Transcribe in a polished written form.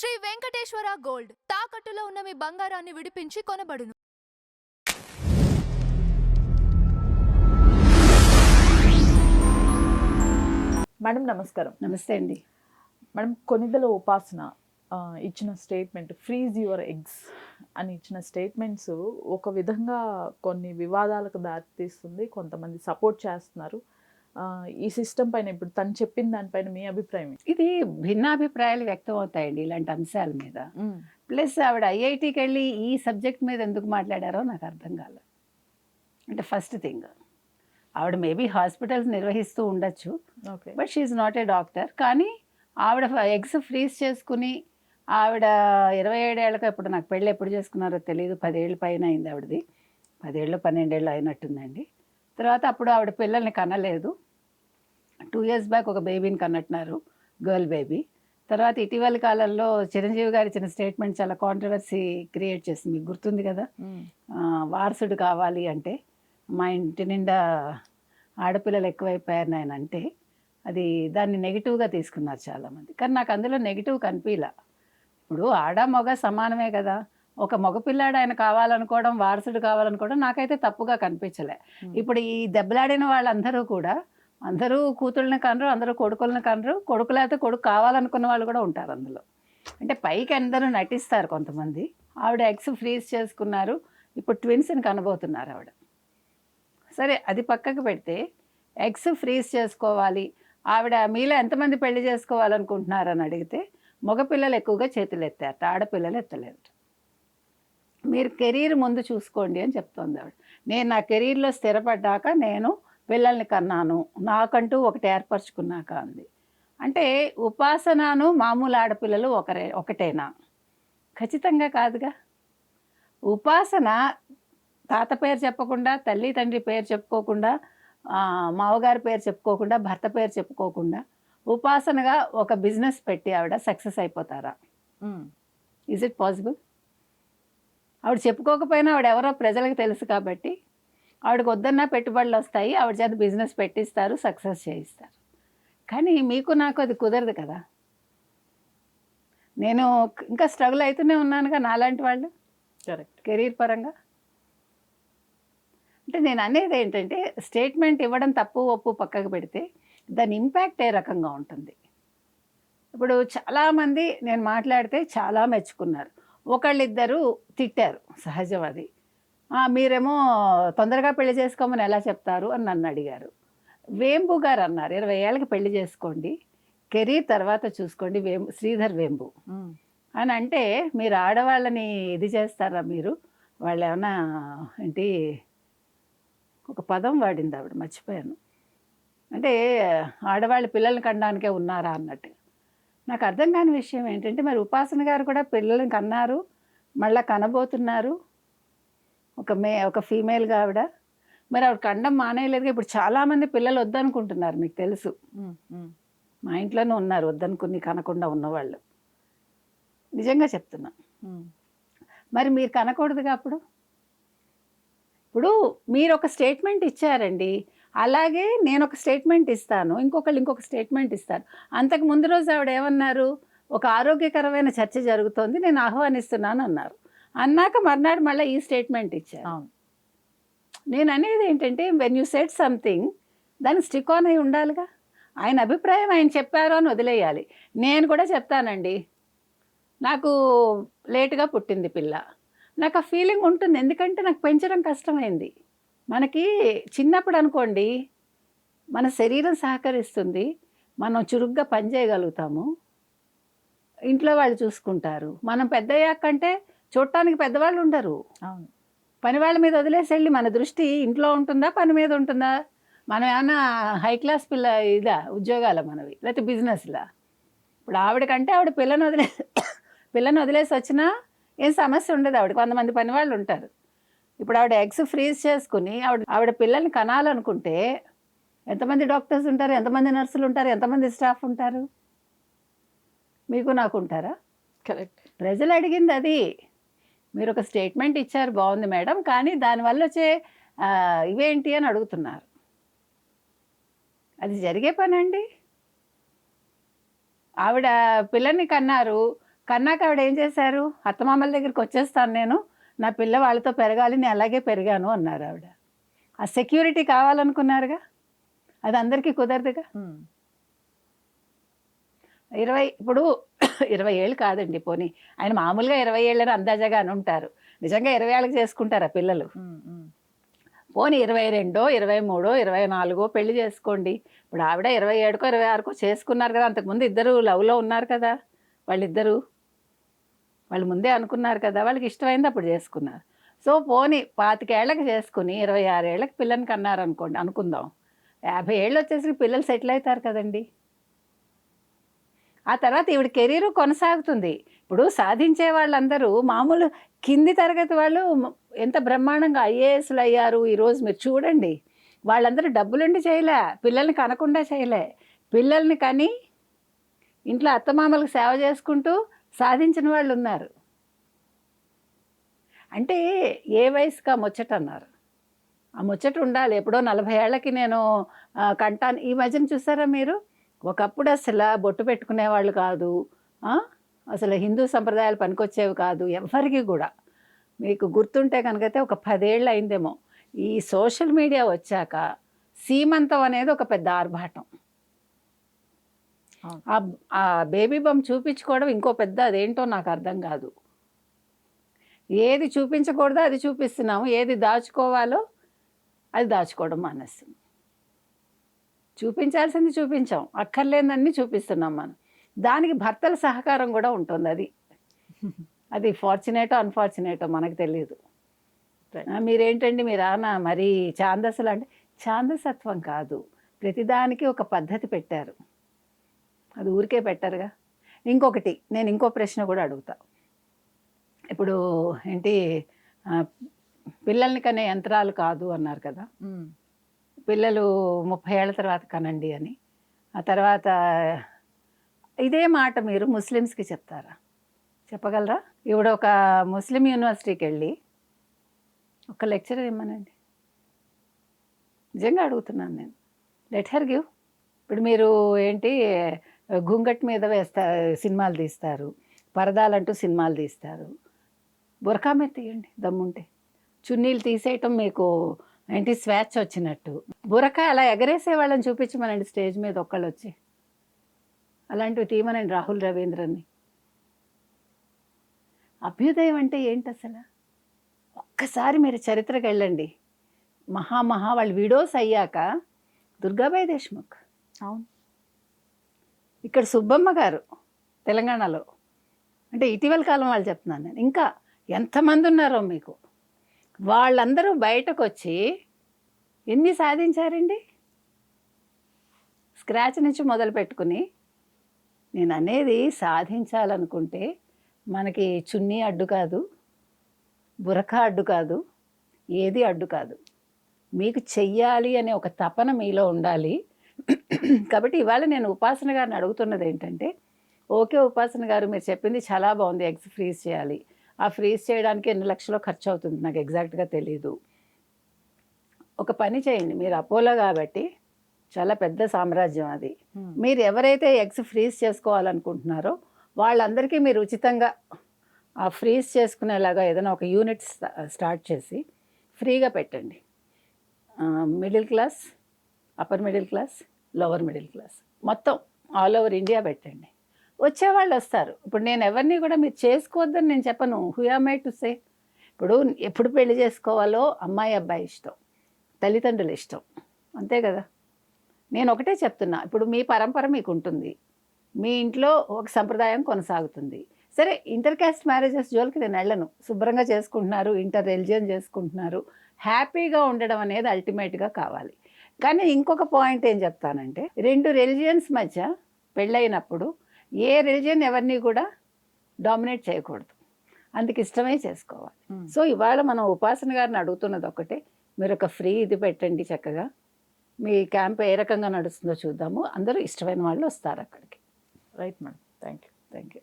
Shri Venkateswara gold తాకట్టులో ఉన్న మీ బంగారాన్ని విడిపించి కొనబడును. మేడం నమస్కారం. నమస్తే అండి. మేడం కొనిదెల ఉపాసన ఇచ్చిన స్టేట్మెంట్ ఫ్రీజ్ యువర్ ఎగ్స్ అని ఇచ్చిన స్టేట్మెంట్స్ ఒక విధంగా కొన్ని వివాదాలకు దారితీస్తుంది. కొంతమంది సపోర్ట్ చేస్తున్నారు. ఈ సిస్టమ్ పైన ఇప్పుడు తను చెప్పిన దానిపైన మీ అభిప్రాయం? ఇది భిన్నాభిప్రాయాలు వ్యక్తం అవుతాయండి ఇలాంటి అంశాల మీద. ప్లస్ ఆవిడ ఐఐటికి వెళ్ళి ఈ సబ్జెక్ట్ మీద ఎందుకు మాట్లాడారో నాకు అర్థం కాలేదు. అంటే ఫస్ట్ థింగ్, ఆవిడ మేబీ హాస్పిటల్స్ నిర్వహిస్తూ ఉండొచ్చు, but she not a doctor. కానీ ఆవిడ ఎగ్స్ ఫ్రీజ్ చేసుకుని ఆవిడ 27 ఏళ్ళకి, ఇప్పుడు నాకు పెళ్ళి ఎప్పుడు చేసుకున్నారో తెలియదు, 10 ఏళ్ళ పైన అయింది ఆవిడది, 10 ఏళ్ళు 12 ఏళ్ళు అయినట్టుందండి. తర్వాత అప్పుడు ఆవిడ పిల్లల్ని కనలేదు. 2 years బ్యాక్ ఒక బేబీని కన్నట్టున్నారు, గర్ల్ బేబీ. తర్వాత ఇటీవల కాలంలో చిరంజీవి గారు ఇచ్చిన స్టేట్మెంట్ చాలా కాంట్రవర్సీ క్రియేట్ చేసింది, మీకు గుర్తుంది కదా. వారసుడు కావాలి అంటే మా ఇంటి నిండా ఆడపిల్లలు ఎక్కువైపోయారు ఆయన అంటే, అది దాన్ని నెగిటివ్గా తీసుకున్నారు చాలామంది. కానీ నాకు అందులో నెగిటివ్ కనిపించలే. ఇప్పుడు ఆడ మగ సమానమే కదా. ఒక మగపిల్లాడు ఆయన కావాలనుకోవడం, వారసుడు కావాలనుకోవడం నాకైతే తప్పుగా కనిపించలే. ఇప్పుడు ఈ దెబ్బలాడిన వాళ్ళందరూ కూడా, అందరూ కూతుళ్ళని కనరు, అందరూ కొడుకులను కనరు, కొడుకులైతే కొడుకు కావాలనుకున్న వాళ్ళు కూడా ఉంటారు అందులో. అంటే పైకి అందరూ నటిస్తారు కొంతమంది. ఆవిడ ఎగ్స్ ఫ్రీజ్ చేసుకున్నారు, ఇప్పుడు ట్విన్స్ని కనబోతున్నారు ఆవిడ. సరే, అది పక్కకు పెడితే ఎగ్స్ ఫ్రీజ్ చేసుకోవాలి, ఆవిడ మీలో ఎంతమంది పెళ్లి చేసుకోవాలనుకుంటున్నారని అడిగితే మగపిల్లలు ఎక్కువగా చేతులు ఎత్తారట, ఆడపిల్లలు ఎత్తలేదు. మీరు కెరీర్ ముందు చూసుకోండి అని చెప్తోంది ఆవిడ. నేను నా కెరీర్లో స్థిరపడ్డాక నేను పిల్లల్ని కన్నాను, నాకంటూ ఒకటి ఏర్పరచుకున్నాక అంది. అంటే ఉపాసనను మామూలు ఆడపిల్లలు ఒకటేనా? ఖచ్చితంగా కాదుగా. ఉపాసన తాత పేరు చెప్పకుండా, తల్లి తండ్రి పేరు చెప్పుకోకుండా, మావగారి పేరు చెప్పుకోకుండా, భర్త పేరు చెప్పుకోకుండా ఉపాసనగా ఒక బిజినెస్ పెట్టి ఆవిడ సక్సెస్ అయిపోతారా? Is it possible? ఆవిడ చెప్పుకోకపోయినా ఆవిడ ఎవరో ప్రజలకు తెలుసు కాబట్టి ఆవిడకి వద్దన్నా పెట్టుబడులు వస్తాయి, ఆవిడ చేత బిజినెస్ పెట్టిస్తారు, సక్సెస్ చేయిస్తారు. కానీ మీకు నాకు అది కుదరదు కదా. నేను ఇంకా స్ట్రగుల్ అవుతూనే ఉన్నానుగా నాలాంటి వాళ్ళు, కరెక్ట్, కెరీర్ పరంగా. అంటే నేను అనేది ఏంటంటే, స్టేట్మెంట్ ఇవ్వడం తప్పు ఒప్పు పక్కకు పెడితే దాని ఇంపాక్ట్ ఏ రకంగా ఉంటుంది. ఇప్పుడు చాలామంది నేను మాట్లాడితే చాలా మెచ్చుకున్నారు, ఒకళ్ళిద్దరు తిట్టారు, సహజం అది. మీరేమో తొందరగా పెళ్లి చేసుకోమని ఎలా చెప్తారు అని నన్ను అడిగారు. వేంబు గారు అన్నారు, 20 ఏళ్ళకి పెళ్లి చేసుకోండి, కెరీర్ తర్వాత చూసుకోండి, శ్రీధర్ వేంబు అని. అంటే మీరు ఆడవాళ్ళని ఇది చేస్తారా మీరు? వాళ్ళు ఏమన్నా ఏంటి, ఒక పదం వాడింది ఆవిడ, మర్చిపోయాను. అంటే ఆడవాళ్ళు పిల్లల్ని కనడానికే ఉన్నారా అన్నట్టు. నాకు అర్థం కాని విషయం ఏంటంటే, మరి ఉపాసన గారు కూడా పిల్లల్ని కన్నారు, మళ్ళీ కనబోతున్నారు, ఒక ఫీమేల్గా ఆవిడ. మరి ఆవిడ కండం మానేయలేదుగా. ఇప్పుడు చాలామంది పిల్లలు వద్దనుకుంటున్నారు, మీకు తెలుసు, మా ఇంట్లోనే ఉన్నారు వద్దనుకుని కనకుండా ఉన్నవాళ్ళు. నిజంగా చెప్తున్నా. మరి మీరు కనకూడదుగా అప్పుడు. ఇప్పుడు మీరు ఒక స్టేట్మెంట్ ఇచ్చారండి, అలాగే నేను ఒక స్టేట్మెంట్ ఇస్తాను, ఇంకొకళ్ళు ఇంకొక స్టేట్మెంట్ ఇస్తారు. అంతకు ముందు రోజు ఆవిడ ఏమన్నారు, ఒక ఆరోగ్యకరమైన చర్చ జరుగుతోంది, నేను ఆహ్వానిస్తున్నాను అన్నారు. అన్నాక మర్నాడు మళ్ళీ ఈ స్టేట్మెంట్ ఇచ్చాను. నేను అనేది ఏంటంటే, వెన్ యూ సెడ్ సంథింగ్, దానికి స్టిక్ ఆన్ అయి ఉండాలిగా. ఆయన అభిప్రాయం ఆయన చెప్పారు అని వదిలేయాలి. నేను కూడా చెప్తానండి, నాకు లేటుగా పుట్టింది పిల్ల, నాకు ఆ ఫీలింగ్ ఉంటుంది. ఎందుకంటే నాకు పెంచడం కష్టమైంది. మనకి చిన్నప్పుడు అనుకోండి, మన శరీరం సహకరిస్తుంది, మనం చురుగ్గా పనిచేయగలుగుతాము, ఇంట్లో వాళ్ళు చూసుకుంటారు. మనం పెద్దయ్యాకంటే చూడటానికి పెద్దవాళ్ళు ఉండరు. అవును, పని వాళ్ళ మీద వదిలేసి వెళ్ళి మన దృష్టి ఇంట్లో ఉంటుందా, పని మీద ఉంటుందా? మనం ఏమన్నా హై క్లాస్ ఉద్యోగాల మనవి, లేకపోతే బిజినెస్లా? ఇప్పుడు ఆవిడకంటే ఆవిడ పిల్లని వదిలేసి వచ్చినా ఏం సమస్య ఉండదు ఆవిడ, కొంతమంది పని వాళ్ళు ఉంటారు. ఇప్పుడు ఆవిడ ఎగ్స్ ఫ్రీజ్ చేసుకుని ఆవిడ పిల్లల్ని కనాలనుకుంటే ఎంతమంది డాక్టర్స్ ఉంటారు, ఎంతమంది నర్సులు ఉంటారు, ఎంతమంది స్టాఫ్ ఉంటారు? మీకు నాకు ఉంటారా? కరెక్ట్. ప్రజలు అడిగింది అది. మీరు ఒక స్టేట్మెంట్ ఇచ్చారు, బాగుంది మేడం, కానీ దానివల్ల వచ్చే ఇవేంటి అని అడుగుతున్నారు. అది జరిగే పని అండి. ఆవిడ పిల్లల్ని కన్నారు, కన్నాక ఆవిడ ఏం చేశారు, అత్తమామల దగ్గరికి వచ్చేస్తాను నేను, నా పిల్ల వాళ్ళతో పెరగాలి, నేను అలాగే పెరిగాను అన్నారు ఆవిడ. ఆ సెక్యూరిటీ కావాలనుకున్నారుగా, అది అందరికీ కుదరదుగా. ఇప్పుడు 20 ఏళ్ళు కాదండి, పోనీ ఆయన మామూలుగా 20 ఏళ్ళని అందాజగా అని ఉంటారు, నిజంగా 20 ఏళ్ళకి చేసుకుంటారా పిల్లలు? పోనీ 22, 23, 24 పెళ్లి చేసుకోండి. ఇప్పుడు ఆవిడ 27కో 26కో చేసుకున్నారు కదా, అంతకుముందు ఇద్దరు లవ్లో ఉన్నారు కదా, వాళ్ళు ముందే అనుకున్నారు కదా, వాళ్ళకి ఇష్టమైంది అప్పుడు చేసుకున్నారు. సో పోనీ 25 ఏళ్ళకి చేసుకుని 26 ఏళ్ళకి పిల్లని కన్నారు అనుకోండి, అనుకుందాం, 50 ఏళ్ళు వచ్చేసి పిల్లలు సెటిల్ అవుతారు కదండి. ఆ తర్వాత ఈవిడ కెరీరు కొనసాగుతుంది. ఇప్పుడు సాధించే వాళ్ళందరూ మామూలు కింది తరగతి వాళ్ళు ఎంత బ్రహ్మాండంగా ఐఏఎస్లు అయ్యారు ఈరోజు మీరు చూడండి. వాళ్ళందరూ డబ్బులుండి చేయలే, పిల్లల్ని కనకుండా చేయలే, పిల్లల్ని కని ఇంట్లో అత్తమామలకు సేవ చేసుకుంటూ సాధించిన వాళ్ళు ఉన్నారు. అంటే ఏ వయసుగా ముచ్చట అన్నారు, ఆ ముచ్చట ఉండాలి. ఎప్పుడో 40 ఏళ్ళకి నేను కంటాను. ఈ మధ్యన చూసారా మీరు, ఒకప్పుడు అసలు బొట్టు పెట్టుకునేవాళ్ళు కాదు, అసలు హిందూ సంప్రదాయాలు పనికొచ్చేవి కాదు ఎవరికి కూడా. మీకు గుర్తుంటే కనుకైతే ఒక 10 ఏళ్ళు అయిందేమో, ఈ సోషల్ మీడియా వచ్చాక సీమంతం అనేది ఒక పెద్ద ఆర్భాటం. ఆ బేబీ బొమ్మ చూపించుకోవడం ఇంకో పెద్ద, అదేంటో నాకు అర్థం కాదు. ఏది చూపించకూడదో అది చూపిస్తున్నాము, ఏది దాచుకోవాలో అది దాచుకోవడం మానేస్తున్నాం. చూపించాల్సింది చూపించాం, అక్కర్లేదన్నీ చూపిస్తున్నాం మనం. దానికి భర్తల సహకారం కూడా ఉంటుంది. అది ఫార్చునేటో అన్ఫార్చునేటో మనకు తెలియదు. మీరేంటండి మీరు మరి ఛాందస్సులు అంటే, ఛాందసత్వం కాదు, ప్రతిదానికి ఒక పద్ధతి పెట్టారు, అది ఊరికే పెట్టారుగా. ఇంకొకటి నేను ఇంకో ప్రశ్న కూడా అడుగుతా. ఇప్పుడు ఏంటి, పిల్లల్ని కనే యంత్రాలు కాదు అన్నారు కదా, పిల్లలు 30 ఏళ్ళ తర్వాత కనండి అని. ఆ తర్వాత ఇదే మాట మీరు ముస్లిమ్స్కి చెప్తారా, చెప్పగలరా? ఇప్పుడు ఒక ముస్లిం యూనివర్సిటీకి వెళ్ళి ఒక లెక్చరర్ ఇమ్మనండి, నిజంగా అడుగుతున్నాను నేను, లెట్ హర్ గివ్. ఇప్పుడు మీరు ఏంటి గుంగట్ మీద సినిమాలు తీస్తారు, పరదాలంటూ సినిమాలు తీస్తారు, బురకా మీద తీయండి దమ్ముంటే. చున్నీలు తీసేయటం మీకు ఏంటి స్వేచ్ఛ వచ్చినట్టు, బురకా అలా ఎగరేసే వాళ్ళని చూపించమనండి స్టేజ్ మీద ఒక్కళ్ళు వచ్చి, అలాంటివి తీయమనండి రాహుల్ రవీంద్రన్ని. అభ్యుదయం అంటే ఏంటి అసలు? ఒక్కసారి మీరు చరిత్రకు వెళ్ళండి. వాళ్ళు విడోస్ అయ్యాక దుర్గాబాయి దేశ్ముఖ్, అవును, ఇక్కడ సుబ్బమ్మ గారు తెలంగాణలో, అంటే ఇటీవల కాలం వాళ్ళు చెప్తున్నాను నేను, ఇంకా ఎంతమంది ఉన్నారో మీకు. వాళ్ళందరూ బయటకు వచ్చి ఎన్ని సాధించారండి, స్క్రాచ్ నుంచి మొదలు పెట్టుకుని. నేను అనేది సాధించాలనుకుంటే మనకి చున్నీ అడ్డు కాదు, బురకా అడ్డు కాదు, ఏది అడ్డు కాదు, మీకు చెయ్యాలి అనే ఒక తపన మీలో ఉండాలి. కాబట్టి ఇవాళ నేను ఉపాసన గారిని అడుగుతున్నది ఏంటంటే, ఓకే ఉపాసన గారు మీరు చెప్పింది చాలా బాగుంది, ఎగ్స్ ఫ్రీజ్ చేయాలి, ఆ ఫ్రీజ్ చేయడానికి ఎన్ని లక్షలు ఖర్చు అవుతుంది నాకు ఎగ్జాక్ట్గా తెలీదు. ఒక పని చేయండి, మీరు అపోలో కాబట్టి చాలా పెద్ద సామ్రాజ్యం అది, మీరు ఎవరైతే ఎగ్స్ ఫ్రీజ్ చేసుకోవాలనుకుంటున్నారో వాళ్ళందరికీ మీరు ఉచితంగా ఆ ఫ్రీజ్ చేసుకునేలాగా ఏదైనా ఒక యూనిట్ స్టార్ట్ చేసి ఫ్రీగా పెట్టండి. Middle class, upper middle class, lower middle class, మొత్తం ఆల్ ఓవర్ ఇండియా పెట్టండి, వచ్చేవాళ్ళు వస్తారు. ఇప్పుడు నేను ఎవరిని కూడా మీరు చేసుకోవద్దని నేను చెప్పను, who am I to say. ఇప్పుడు ఎప్పుడు పెళ్లి చేసుకోవాలో అమ్మాయి అబ్బాయి ఇష్టం, తల్లిదండ్రుల ఇష్టం, అంతే కదా. నేను ఒకటే చెప్తున్నా, ఇప్పుడు మీ పరంపర మీకు ఉంటుంది, మీ ఇంట్లో ఒక సంప్రదాయం కొనసాగుతుంది, సరే ఇంటర్ క్యాస్ట్ మ్యారేజెస్ జోలికి నేను వెళ్ళను, శుభ్రంగా చేసుకుంటున్నారు, ఇంటర్ రిలిజియన్ చేసుకుంటున్నారు, హ్యాపీగా ఉండడం అనేది అల్టిమేట్గా కావాలి. కానీ ఇంకొక పాయింట్ ఏం చెప్తానంటే, 2 రిలిజియన్స్ మధ్య పెళ్ళైనప్పుడు ఏ రిలిజియన్ ఎవరిని కూడా డామినేట్ చేయకూడదు, అందుకు ఇష్టమే చేసుకోవాలి. సో ఇవాళ మనం ఉపాసన గారిని అడుగుతున్నది ఒకటే, మీరు ఒక ఫ్రీ ఇది పెట్టండి చక్కగా, మీ క్యాంప్ ఏ రకంగా నడుస్తుందో చూద్దాము, అందరూ ఇష్టమైన వాళ్ళు వస్తారు అక్కడికి. Right madam, thank you.